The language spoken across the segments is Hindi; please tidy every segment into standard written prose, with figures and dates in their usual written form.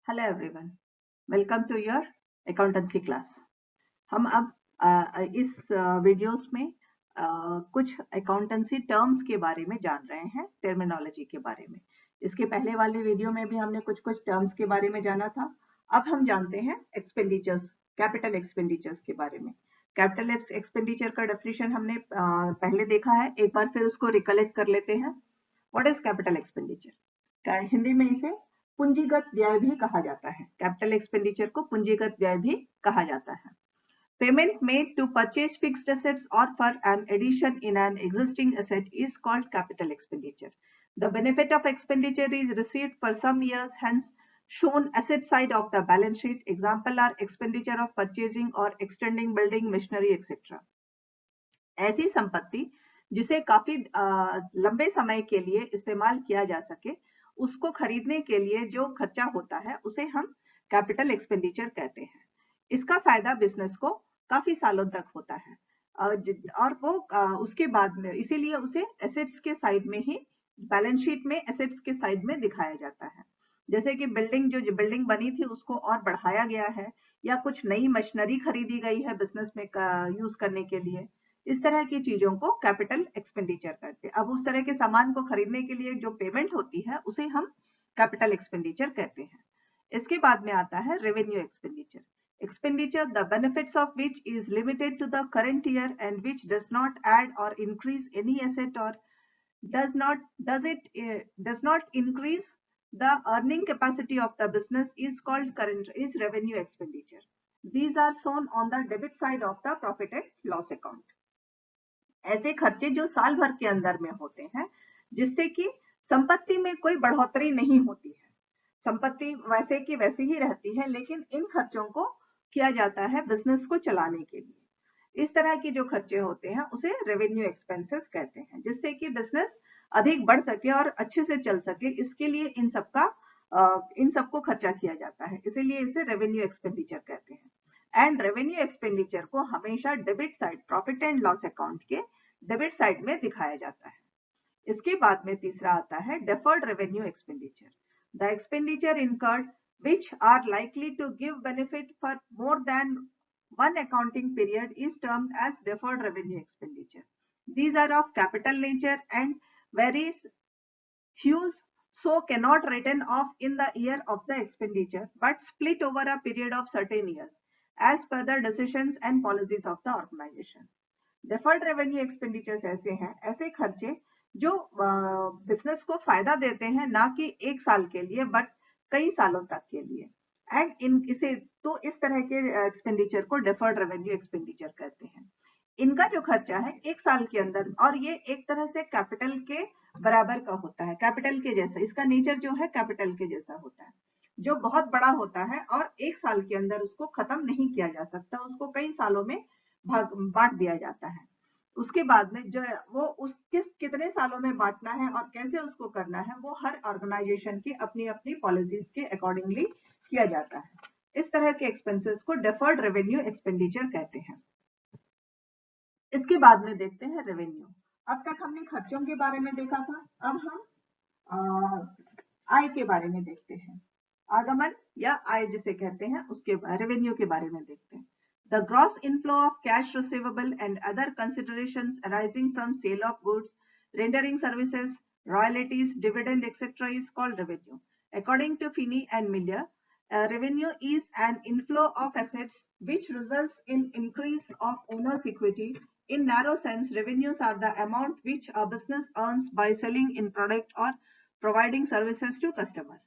Hello everyone, welcome to your accountancy class. हम अब इस वीडियोस में कुछ अकाउंटेंसी टर्म्स के बारे में जान रहे हैं, टर्मिनोलॉजी के बारे में। इसके पहले वाले वीडियो में भी हमने कुछ कुछ टर्म्स के बारे में जाना था। अब हम जानते हैं एक्सपेंडिचर्स, कैपिटल एक्सपेंडिचर्स के बारे में। कैपिटल एक्सपेंडिचर का डेफिनेशन हमने पहले देखा है, एक बार फिर उसको रिकलेक्ट कर लेते हैं। What is capital expenditure? Hindi में इसे पूंजीगत व्यय भी कहा जाता है। कैपिटल एक्सपेंडिचर को पूंजीगत व्यय भी कहा जाता है। Payment made to purchase fixed assets और for an addition in an existing asset is called capital expenditure. The benefit of expenditure is received for some years, hence shown asset side of the balance sheet. Example are expenditure of purchasing or extending building, machinery, etc. ऐसी संपत्ति जिसे काफी लंबे समय के लिए इस्तेमाल किया जा सके, उसको खरीदने के लिए जो खर्चा होता है उसे हम कैपिटल एक्सपेंडिचर कहते हैं। इसका फायदा बिजनेस को काफी सालों तक होता है और वो उसके बाद में, इसीलिए उसे एसेट्स के साइड में ही, बैलेंस शीट में एसेट्स के साइड में दिखाया जाता है। जैसे कि जो बिल्डिंग बनी थी उसको और बढ़ाया गया है, या कुछ नई मशीनरी खरीदी गई है बिजनेस में यूज करने के लिए। इस तरह की चीजों को कैपिटल एक्सपेंडिचर करते हैं। अब उस तरह के सामान को खरीदने के लिए जो पेमेंट होती है उसे हम कैपिटल एक्सपेंडिचर कहते हैं। इसके बाद में आता है revenue expenditure. Expenditure, the benefits of which is limited to the current year and which does not add or increase any asset or does not increase the earning capacity of the business is revenue expenditure. These are shown on the debit side of the profit and loss account. ऐसे खर्चे जो साल भर के अंदर में होते हैं, जिससे कि संपत्ति में कोई बढ़ोतरी नहीं होती है, संपत्ति वैसे की वैसी ही रहती है, लेकिन इन खर्चों को किया जाता है बिजनेस को चलाने के लिए। इस तरह की जो खर्चे होते हैं उसे रेवेन्यू एक्सपेंसेस कहते हैं, जिससे कि बिजनेस अधिक बढ़ सके और अच्छे से चल सके, इसके लिए इन सबको खर्चा किया जाता है, इसीलिए इसे रेवेन्यू एक्सपेंडिचर कहते हैं। एंड रेवेन्यू एक्सपेंडिचर को हमेशा debit side, profit and loss account के डेबिट साइड में दिखाया जाता है। इसके बाद में तीसरा आता है deferred revenue expenditure. The expenditure incurred which are likely to give benefit for more than one accounting period is termed as deferred revenue expenditure. These are of capital nature and varies hues, so cannot written off in the year of the expenditure but split over a period of certain years as per the decisions and policies of the organization. Deferred revenue expenditures ऐसे हैं, ऐसे खर्चे जो बिजनेस को फायदा देते हैं, ना कि एक साल के लिए बट कई सालों तक के लिए। एंड इस तरह के एक्सपेंडिचर को डेफर्ड रेवेन्यू एक्सपेंडिचर कहते हैं। इनका जो खर्चा है एक साल के अंदर, और ये एक तरह से कैपिटल के बराबर का होता है, कैपिटल के जैसा, इसका नेचर जो है कैपिटल के जैसा होता है, जो बहुत बड़ा होता है और एक साल के अंदर उसको खत्म नहीं किया जा सकता, उसको कई सालों में बांट दिया जाता है। उसके बाद में जो वो कितने सालों में बांटना है और कैसे उसको करना है, वो हर ऑर्गेनाइजेशन की अपनी अपनी पॉलिसीज के अकॉर्डिंगली किया जाता है। इस तरह के एक्सपेंसेस को डेफर्ड रेवेन्यू एक्सपेंडिचर कहते हैं। इसके बाद में देखते हैं रेवेन्यू। अब तक हमने खर्चों के बारे में देखा था, अब हम आय के बारे में देखते हैं। आगमन या आय जिसे कहते हैं, उसके रेवेन्यू के बारे में देखते हैं। The gross inflow of cash receivable and other considerations arising from sale of goods, rendering services, royalties, dividend, etc. is called revenue. According to Finney and Miller, revenue is an inflow of assets which results in increase of owner's equity. In narrow sense, revenues are the amount which a business earns by selling in product or providing services to customers.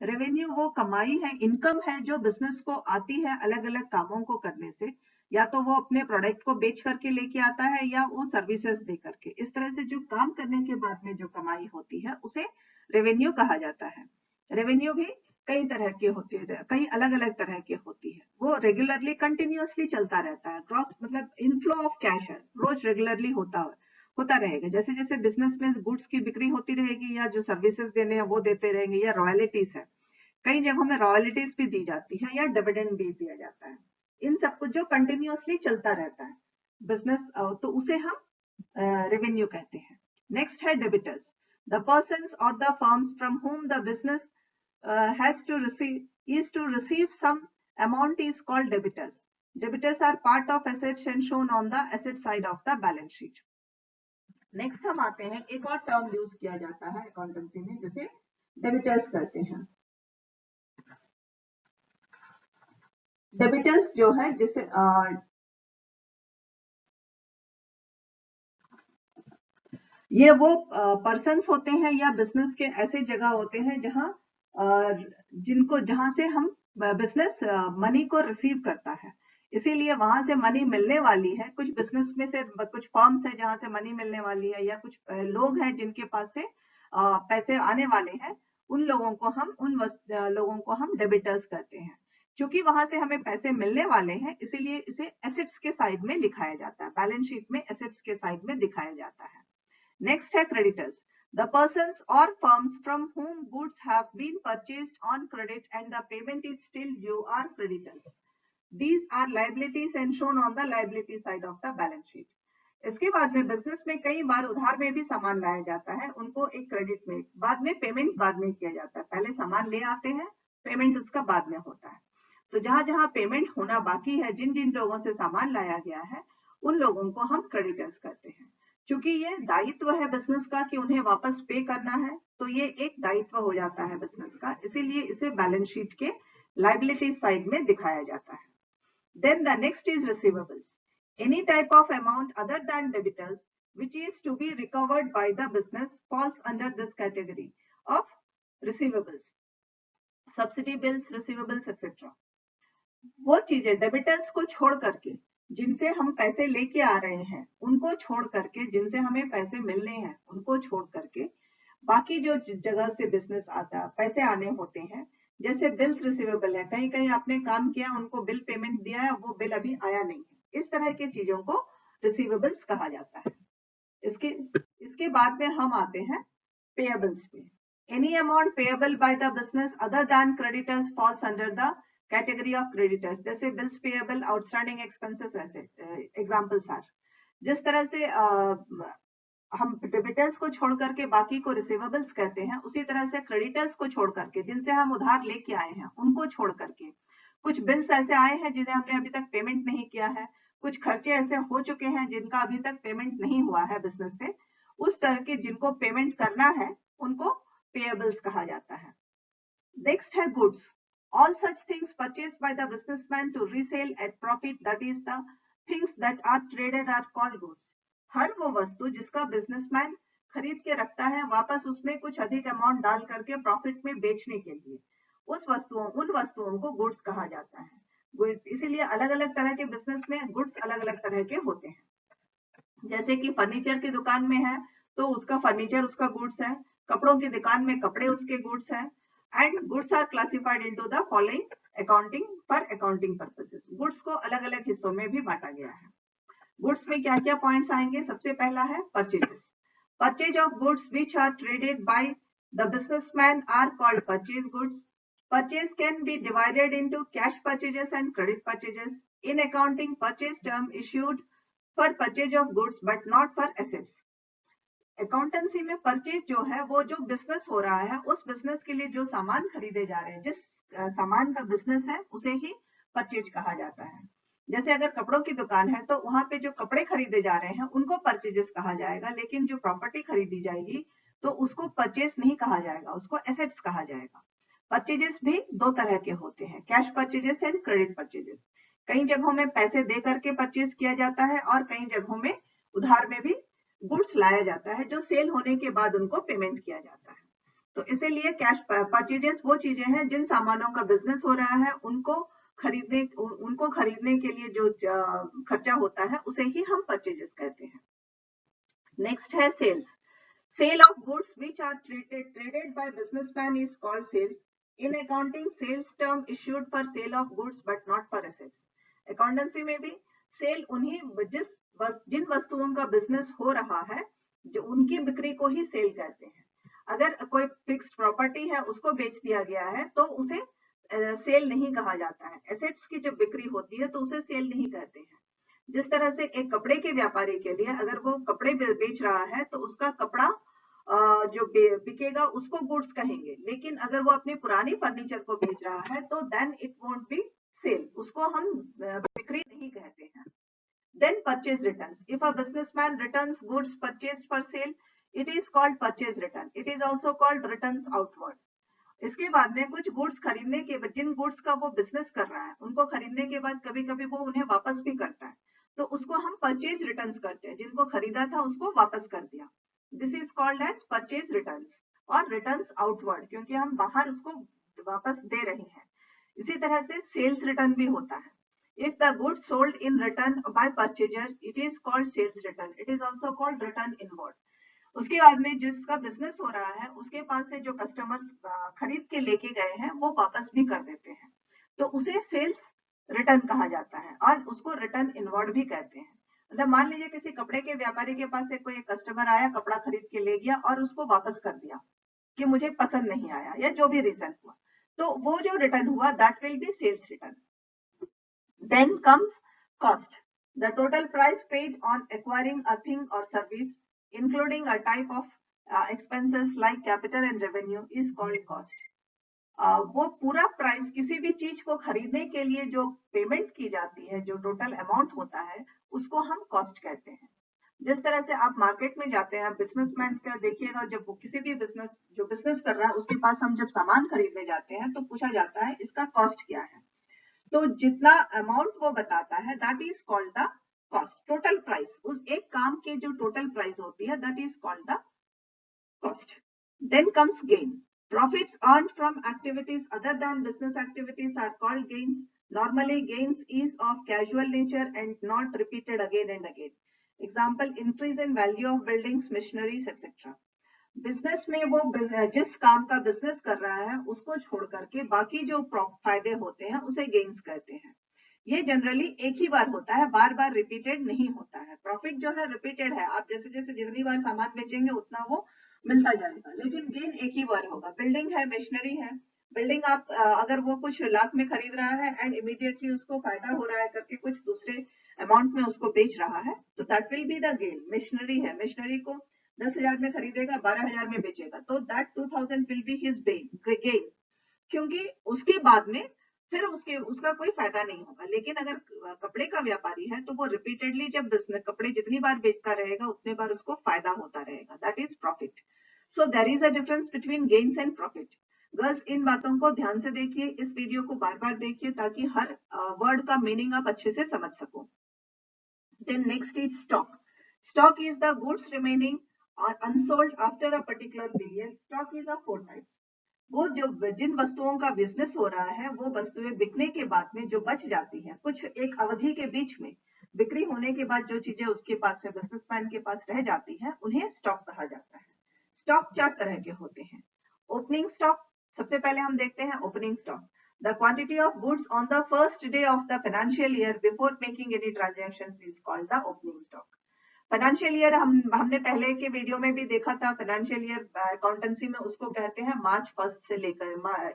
Revenue वो कमाई है, इनकम है जो बिजनेस को आती है अलग अलग कामों को करने से, या तो वो अपने प्रोडक्ट को बेच करके लेके आता है या वो सर्विसेज दे करके। इस तरह से जो काम करने के बाद में जो कमाई होती है उसे रेवेन्यू कहा जाता है। रेवेन्यू भी कई तरह के होते हैं, कई अलग अलग तरह के होती है, वो रेगुलरली कंटिन्यूअसली चलता रहता है। ग्रॉस मतलब इनफ्लो ऑफ कैश है, रोज रेगुलरली होता रहेगा। जैसे जैसे बिजनेस में गुड्स की बिक्री होती रहेगी या जो सर्विसेज देने हैं वो देते रहेंगे, या रॉयल्टीज है, कई जगहों में रॉयल्टीज भी दी जाती है या डिविडेंड भी दिया जाता है। इन सब कुछ जो कंटिन्यूअसली चलता रहता है बिजनेस, तो उसे हम रेवेन्यू कहते हैं। नेक्स्ट है डेबिटर्स, द पर्सन्स और the firms from whom the business has to receive some amount is called debitors. Debitors are part of assets and shown on the asset side of the balance sheet. Next हम आते हैं, एक और टर्म यूज किया जाता है अकाउंटेंसी में, जिसे डेबिटर्स कहते हैं। डेबिटर्स जो है जिसे ये वो पर्सन्स होते हैं या बिजनेस के ऐसे जगह होते हैं जहां से हम बिजनेस मनी को रिसीव करता है, इसीलिए वहां से मनी मिलने वाली है। कुछ बिजनेस में से कुछ फर्म्स है जहां से मनी मिलने वाली है, या कुछ लोग हैं जिनके पास से पैसे आने वाले हैं, उन लोगों को हम डेबिटर्स कहते हैं। क्योंकि वहां से हमें पैसे मिलने वाले हैं, इसीलिए इसे एसेट्स के साइड में लिखाया जाता है, बैलेंस शीट में एसेट्स के साइड में दिखाया जाता है। नेक्स्ट है creditors, the persons or firms from whom goods have been purchased on credit and the payment is still due are creditors. These are liabilities and shown on the liability side of the balance sheet. इसके बाद में बिजनेस में कई बार उधार में भी सामान लाया जाता है, उनको एक क्रेडिट में बाद में पेमेंट बाद में किया जाता है। पहले सामान ले आते हैं, पेमेंट उसका बाद में होता है। तो जहां जहां पेमेंट होना बाकी है, जिन जिन लोगों से सामान लाया गया है, उन लोगों को हम क्रेडिटर्स कहते हैं। क्योंकि ये दायित्व है बिजनेस का कि उन्हें वापस पे करना है, तो ये एक दायित्व हो जाता है बिजनेस का, इसीलिए इसे बैलेंस शीट के लायबिलिटी साइड में दिखाया जाता है। Then the next is receivables, any type of amount other than debtors which is to be recovered by the business falls under this category of receivables, subsidy bills, receivables etc. वो चीजें डेबिटर्स को छोड़ करके, जिनसे हम पैसे लेके आ रहे हैं उनको छोड़ करके, जिनसे हमें पैसे मिलने हैं उनको छोड़ करके, बाकी जो जगह से बिजनेस आता पैसे आने होते हैं, जैसे बिल्स रिसीवेबल है, कहीं कहीं आपने काम किया, उनको बिल पेमेंट दिया है, वो बिल अभी आया नहीं है, इस तरह की चीजों को रिसीवेबल्स कहा जाता है। इसके बाद में हम आते हैं पेएबल्स पे। Any amount payable by the business other than creditors falls under the category of creditors, जैसे बिल्स पेएबल, आउटस्टैंडिंग एक्सपेंसेस, ऐसे एग्जांपल्स आर। जिस तरह से हम डेबिटर्स को छोड़ करके बाकी को रिसीवेबल्स कहते हैं, उसी तरह से क्रेडिटर्स को छोड़ करके, जिनसे हम उधार लेके आए हैं उनको छोड़ करके, कुछ बिल्स ऐसे आए हैं जिन्हें हमने अभी तक पेमेंट नहीं किया है, कुछ खर्चे ऐसे हो चुके हैं जिनका अभी तक पेमेंट नहीं हुआ है बिजनेस से, उस तरह के जिनको पेमेंट करना है उनको पेएबल्स कहा जाता है। नेक्स्ट है goods, all such things purchased by the businessman to resell at profit, that is the things that are traded are called goods. हर वो वस्तु जिसका बिजनेसमैन खरीद के रखता है वापस उसमें कुछ अधिक अमाउंट डाल करके प्रॉफिट में बेचने के लिए, उन वस्तुओं को गुड्स कहा जाता है। इसीलिए अलग अलग तरह के बिजनेस में गुड्स अलग अलग तरह के होते हैं। जैसे कि फर्नीचर की दुकान में है तो उसका फर्नीचर उसका गुड्स है, कपड़ों की दुकान में कपड़े उसके गुड्स है, and goods are classified into the following accounting for accounting purposes. Goods को अलग अलग हिस्सों में भी बांटा गया है। गुड्स में क्या क्या पॉइंट्स आएंगे? सबसे पहला है purchases. Purchase of goods which are traded by the businessman are called purchase goods. Purchase can be divided into cash purchases and credit purchases. In accounting purchase term issued for purchase of goods but not for assets. Accountancy में परचेज जो है वो जो बिजनेस हो रहा है, उस बिजनेस के लिए जो सामान खरीदे जा रहे हैं, जिस सामान का बिजनेस है उसे ही परचेज कहा जाता है। जैसे अगर कपड़ों की दुकान है तो वहां पे जो कपड़े खरीदे जा रहे हैं उनको परचेजेस कहा जाएगा, लेकिन जो प्रॉपर्टी खरीदी जाएगी तो उसको परचेज नहीं कहा जाएगा, उसको एसेट्स कहा जाएगा। परचेजेस भी दो तरह के होते हैं, cash purchases and credit purchases. कई जगहों में पैसे दे करके परचेज किया जाता है और कई जगहों में उधार में भी गुड्स लाया जाता है, जो सेल होने के बाद उनको पेमेंट किया जाता है। तो इसीलिए कैश परचेजेस वो चीजें हैं जिन सामानों का बिजनेस हो रहा है उनको खरीदने के लिए जो खर्चा होता है उसे ही हम परचेजेस कहते हैं। नेक्स्ट है sales. Sale of goods which are traded by businessman is called sales. In accounting sales term issued for sale of goods but not for assets. Accountancy में भी सेल उन्हीं जिन वस्तुओं का बिजनेस हो रहा है, जो उनकी बिक्री को ही सेल कहते हैं। अगर कोई फिक्स्ड प्रॉपर्टी है उसको बेच दिया गया है तो उसे सेल नहीं कहा जाता है। एसेट्स की जब बिक्री होती है तो उसे सेल नहीं कहते हैं। जिस तरह से एक कपड़े के व्यापारी के लिए अगर वो कपड़े बेच रहा है तो उसका कपड़ा जो बिकेगा उसको गुड्स कहेंगे, लेकिन अगर वो अपनी पुरानी फर्नीचर को बेच रहा है तो then it won't be sale, उसको हम बिक्री नहीं कहते हैं। Then purchase returns. If a businessman returns goods purchased for sale, it is called purchase return. It is also called returns outward. इसके बाद में कुछ गुड्स खरीदने के बाद, जिन गुड्स का वो बिजनेस कर रहा है उनको खरीदने के बाद कभी कभी वो उन्हें वापस भी करता है, तो उसको हम परचेज रिटर्न्स करते हैं। जिनको खरीदा था उसको वापस कर दिया, this is called as purchase returns और रिटर्न्स आउटवर्ड, क्योंकि हम बाहर उसको वापस दे रहे हैं। इसी तरह से सेल्स रिटर्न भी होता है। If the goods sold in return by purchaser, it is called sales return. It is also called return inward. उसके बाद में जिसका बिजनेस हो रहा है उसके पास से जो कस्टमर्स खरीद के लेके गए हैं वो वापस भी कर देते हैं, तो उसे सेल्स रिटर्न कहा जाता है और उसको रिटर्न इनवर्ड भी कहते हैं। मतलब मान लीजिए किसी कपड़े के व्यापारी के पास से कोई कस्टमर आया, कपड़ा खरीद के ले गया और उसको वापस कर दिया कि मुझे पसंद नहीं आया या जो भी रीजन हुआ, तो वो जो रिटर्न हुआ that will be sales return. Then comes cost. The total price paid on acquiring a thing or service, including a type of expenses like capital and revenue, is called cost. वो पूरा प्राइस, किसी भी चीज को खरीदने के लिए जो पेमेंट की जाती है, जो टोटल अमाउंट होता है, उसको हम कॉस्ट कहते हैं। जिस तरह से आप मार्केट में जाते हैं, बिजनेसमैन का देखिएगा, जब वो किसी भी जो बिजनेस कर रहा है उसके पास हम जब सामान खरीदने जाते हैं तो पूछा जाता है इसका कॉस्ट क्या है, तो जितना अमाउंट वो बताता है that is called the cost. Total price, उस एक काम के जो टोटल प्राइस होती है that is called the cost. Then comes gain. Profits earned from activities other than business activities are called gains. Normally gains is of casual nature and not repeated again and again. Example, increase in value of buildings, machineries etcetera. Business में वो जिस काम का बिजनेस कर रहा है उसको छोड़ करके बाकी जो फायदे होते हैं उसे गेन्स कहते हैं। ये जनरली एक ही बार होता है, बार बार रिपीटेड नहीं होता है। प्रॉफिट जो है रिपीटेड है, आप जैसे जैसे जितनी बार सामान बेचेंगे उतना वो मिलता जाएगा, लेकिन गेन एक ही बार होगा। बिल्डिंग है, मशीनरी है, बिल्डिंग आप अगर वो कुछ लाख में खरीद रहा है एंड इमीडिएटली उसको फायदा हो रहा है करके कुछ दूसरे अमाउंट में उसको बेच रहा है, तो that will be the gain. Machinery है, मशीनरी को 10,000 में खरीदेगा, 12,000 में बेचेगा, तो that 2,000 will be his gain, क्योंकि उसके बाद में फिर उसका कोई फायदा नहीं होगा। लेकिन अगर कपड़े का व्यापारी है तो वो रिपीटेडली जब बिजनेस कपड़े जितनी बार बेचता रहेगा उतने बार उसको फायदा होता रहेगा, that is profit. So there is a difference between gains and profit. Girls, इन बातों को ध्यान से देखिए, इस वीडियो को बार बार देखिए ताकि हर वर्ड का मीनिंग आप अच्छे से समझ सको। Then next is stock. Stock is the goods remaining और unsold after a particular period. Stock is of 4 types. वो जो जिन वस्तुओं का बिजनेस हो रहा है वो वस्तुएं बिकने के बाद में जो बच जाती हैं, कुछ एक अवधि के बीच में बिक्री होने के बाद जो चीजें उसके पास में बिजनेसमैन के पास रह जाती हैं उन्हें स्टॉक कहा जाता है। स्टॉक 4 तरह के होते हैं। ओपनिंग स्टॉक, सबसे पहले हम देखते हैं opening stock. The quantity of goods on the first day of the financial year before making any transaction is called the opening stock. Financial year हमने पहले के वीडियो में भी देखा था। फाइनेंशियल ईयर अकाउंटेंसी में उसको कहते हैं मार्च 1 से लेकर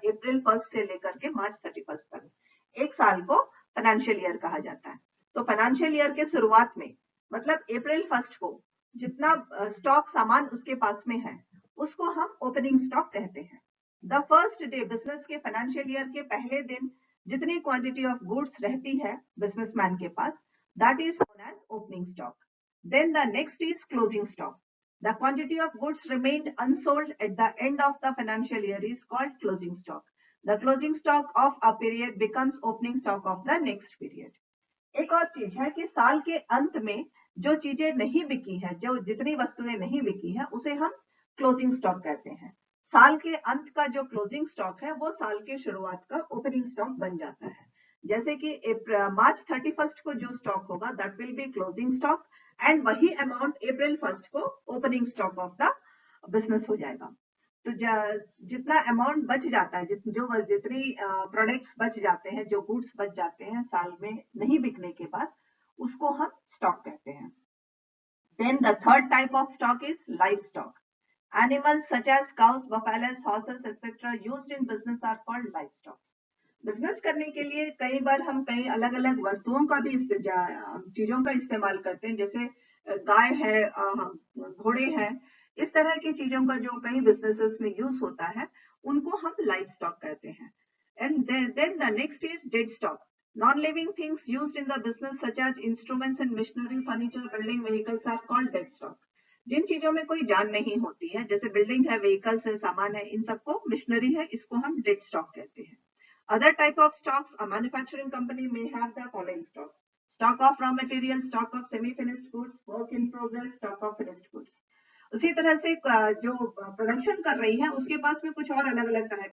अप्रैल 1 से लेकर के मार्च 31 तक, एक साल को फाइनेंशियल ईयर कहा जाता है। तो फाइनेंशियल ईयर के शुरुआत में, मतलब अप्रैल 1 को जितना स्टॉक सामान उसके पास में है उसको हम ओपनिंग स्टॉक कहते हैं। द फर्स्ट डे, बिजनेस के फाइनेंशियल ईयर के पहले दिन जितनी क्वांटिटी ऑफ गुड्स रहती है बिजनेसमैन के पास, that is known as opening stock. Then the next is closing stock. The quantity of goods remained unsold at the end of the financial year is called closing stock. The closing stock of a period becomes opening stock of the next period. एक और चीज है कि साल के अंत में जो चीजें नहीं बिकी है, जो जितनी वस्तुएं नहीं बिकी है उसे हम क्लोजिंग स्टॉक कहते हैं। साल के अंत का जो क्लोजिंग स्टॉक है वो साल के शुरुआत का ओपनिंग स्टॉक बन जाता है। जैसे कि मार्च 31 को जो स्टॉक होगा that will be closing stock and वही अमाउंट अप्रैल 1 को opening stock of the business हो जाएगा। तो जितना अमाउंट बच जाता है, जितनी प्रोडक्ट्स बच जाते हैं, जो गुड्स बच जाते हैं साल में नहीं बिकने के बाद, उसको हम स्टॉक कहते हैं। Then the third type of stock is livestock. Animals such as cows, buffaloes, horses, etc. used in business are called livestock. Business करने के लिए कई बार हम कई अलग अलग वस्तुओं का भी चीजों का इस्तेमाल करते हैं, जैसे गाय है, घोड़े हैं, इस तरह की चीजों का जो कई बिजनेसेस में यूज होता है, उनको हम लाइव स्टॉक कहते हैं. And then the next is dead stock. Non living things used in the business such as instruments and machinery, furniture, building, vehicles are called dead stock. जिन चीजों में कोई जान नहीं होती है, जैसे बिल्डिंग है, व्हीकल्स है, सामान है, इन सबको मशीनरी है, इसको हम डेड स्टॉक कहते हैं. Other type of stocks, a manufacturing company may have the following stocks: stock of raw material, stock of semi-finished goods, work in progress, stock of finished goods. उसी तरह से जो प्रोडक्शन कर रही है उसके पास में कुछ और अलग अलग तरह